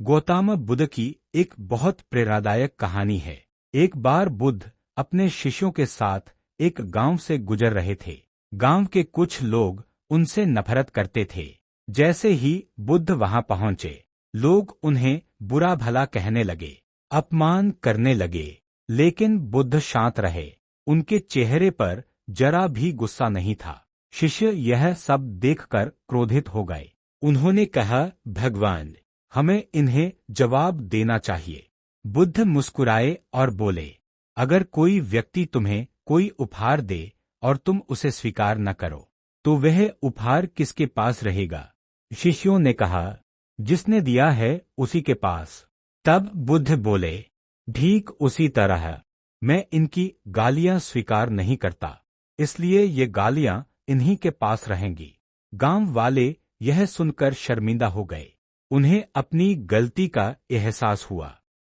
गौतम बुद्ध की एक बहुत प्रेरणादायक कहानी है। एक बार बुद्ध अपने शिष्यों के साथ एक गांव से गुजर रहे थे। गांव के कुछ लोग उनसे नफरत करते थे। जैसे ही बुद्ध वहां पहुंचे, लोग उन्हें बुरा भला कहने लगे, अपमान करने लगे। लेकिन बुद्ध शांत रहे। उनके चेहरे पर जरा भी गुस्सा नहीं था। शिष्य यह सब देखकर क्रोधित हो गए। उन्होंने कहा, भगवान, हमें इन्हें जवाब देना चाहिए। बुद्ध मुस्कुराए और बोले, अगर कोई व्यक्ति तुम्हें कोई उपहार दे और तुम उसे स्वीकार न करो, तो वह उपहार किसके पास रहेगा? शिष्यों ने कहा, जिसने दिया है उसी के पास। तब बुद्ध बोले, ठीक उसी तरह मैं इनकी गालियां स्वीकार नहीं करता, इसलिए ये गालियां इन्हीं के पास रहेंगी। गांव वाले यह सुनकर शर्मिंदा हो गए। उन्हें अपनी गलती का एहसास हुआ।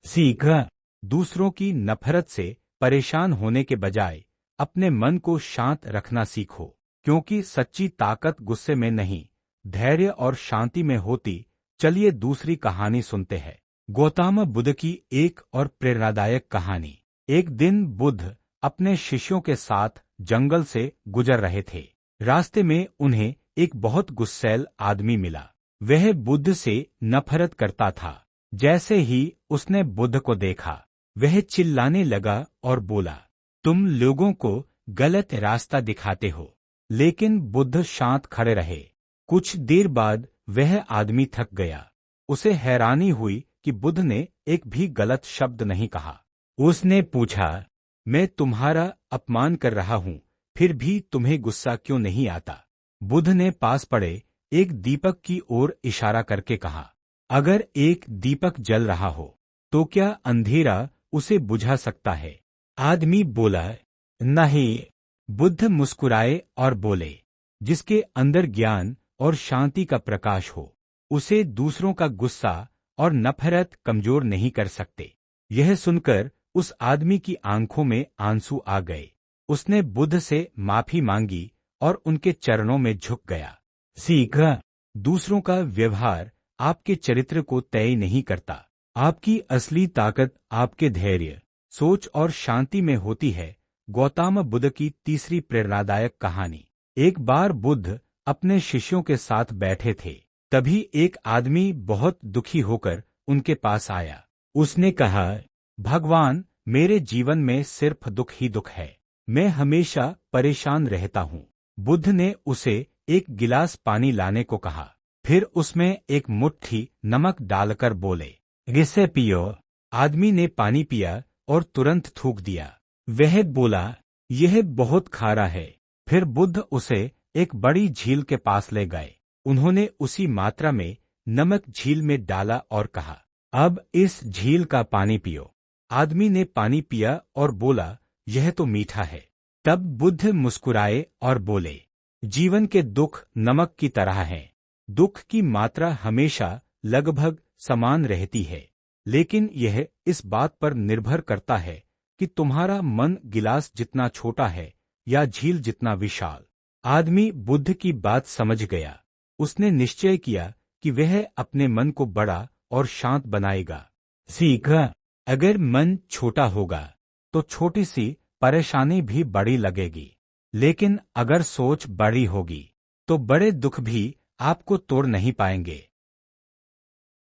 सीखा, दूसरों की नफरत से परेशान होने के बजाय अपने मन को शांत रखना सीखो, क्योंकि सच्ची ताकत गुस्से में नहीं, धैर्य और शांति में होती। चलिए दूसरी कहानी सुनते हैं। गौतम बुद्ध की एक और प्रेरणादायक कहानी। एक दिन बुद्ध अपने शिष्यों के साथ जंगल से गुजर रहे थे। रास्ते में उन्हें एक बहुत गुस्सैल आदमी मिला। वह बुद्ध से नफरत करता था। जैसे ही उसने बुद्ध को देखा, वह चिल्लाने लगा और बोला, तुम लोगों को गलत रास्ता दिखाते हो। लेकिन बुद्ध शांत खड़े रहे। कुछ देर बाद वह आदमी थक गया। उसे हैरानी हुई कि बुद्ध ने एक भी गलत शब्द नहीं कहा। उसने पूछा, मैं तुम्हारा अपमान कर रहा हूं, फिर भी तुम्हें गुस्सा क्यों नहीं आता? बुद्ध ने पास पड़े एक दीपक की ओर इशारा करके कहा, अगर एक दीपक जल रहा हो, तो क्या अंधेरा उसे बुझा सकता है? आदमी बोला, नहीं। बुद्ध मुस्कुराए और बोले, जिसके अंदर ज्ञान और शांति का प्रकाश हो, उसे दूसरों का गुस्सा और नफरत कमजोर नहीं कर सकते। यह सुनकर उस आदमी की आंखों में आंसू आ गए। उसने बुद्ध से माफी मांगी और उनके चरणों में झुक गया। सीखा, दूसरों का व्यवहार आपके चरित्र को तय नहीं करता। आपकी असली ताकत आपके धैर्य, सोच और शांति में होती है। गौतम बुद्ध की तीसरी प्रेरणादायक कहानी। एक बार बुद्ध अपने शिष्यों के साथ बैठे थे। तभी एक आदमी बहुत दुखी होकर उनके पास आया। उसने कहा, भगवान, मेरे जीवन में सिर्फ दुख ही दुख है। मैं हमेशा परेशान रहता हूँ। बुद्ध ने उसे एक गिलास पानी लाने को कहा। फिर उसमें एक मुट्ठी नमक डालकर बोले, इसे पियो। आदमी ने पानी पिया और तुरंत थूक दिया। वह बोला, यह बहुत खारा है। फिर बुद्ध उसे एक बड़ी झील के पास ले गए। उन्होंने उसी मात्रा में नमक झील में डाला और कहा, अब इस झील का पानी पियो। आदमी ने पानी पिया और बोला, यह तो मीठा है। तब बुद्ध मुस्कुराए और बोले, जीवन के दुख नमक की तरह हैं। दुख की मात्रा हमेशा लगभग समान रहती है, लेकिन यह इस बात पर निर्भर करता है कि तुम्हारा मन गिलास जितना छोटा है या झील जितना विशाल। आदमी बुद्ध की बात समझ गया। उसने निश्चय किया कि वह अपने मन को बड़ा और शांत बनाएगा। सीखा, अगर मन छोटा होगा तो छोटी सी परेशानी भी बड़ी लगेगी, लेकिन अगर सोच बड़ी होगी तो बड़े दुख भी आपको तोड़ नहीं पाएंगे।